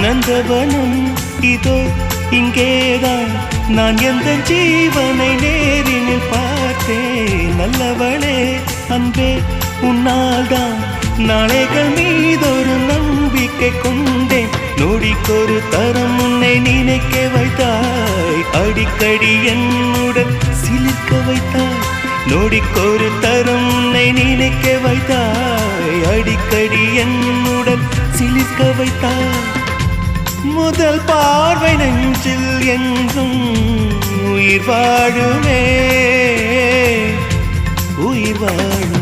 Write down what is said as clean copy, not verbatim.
நந்தவனம் இதோ இங்கேதான் நான் எந்த ஜீவனை நேரினில் பார்த்தேன். நல்லவளே அன்பே உன்னால்தான் நாளைகள் மீதொரு நம்பிக்கை கொண்டேன். நொடிக்கொரு தரம் உன்னை நினைக்க வைத்தாய், அடிக்கடி என்னுடன் சிலிர்க்க வைத்தாய். நொடிக்கொரு தரம் உன்னை நினைக்க வைத்தாய், அடிக்கடி என்னுடன் சிலிர்க்க வைத்தாய். முதல் பார்வை நெஞ்சில் என்றும் உயிர் வாழுமே, உயிர் வாழும்.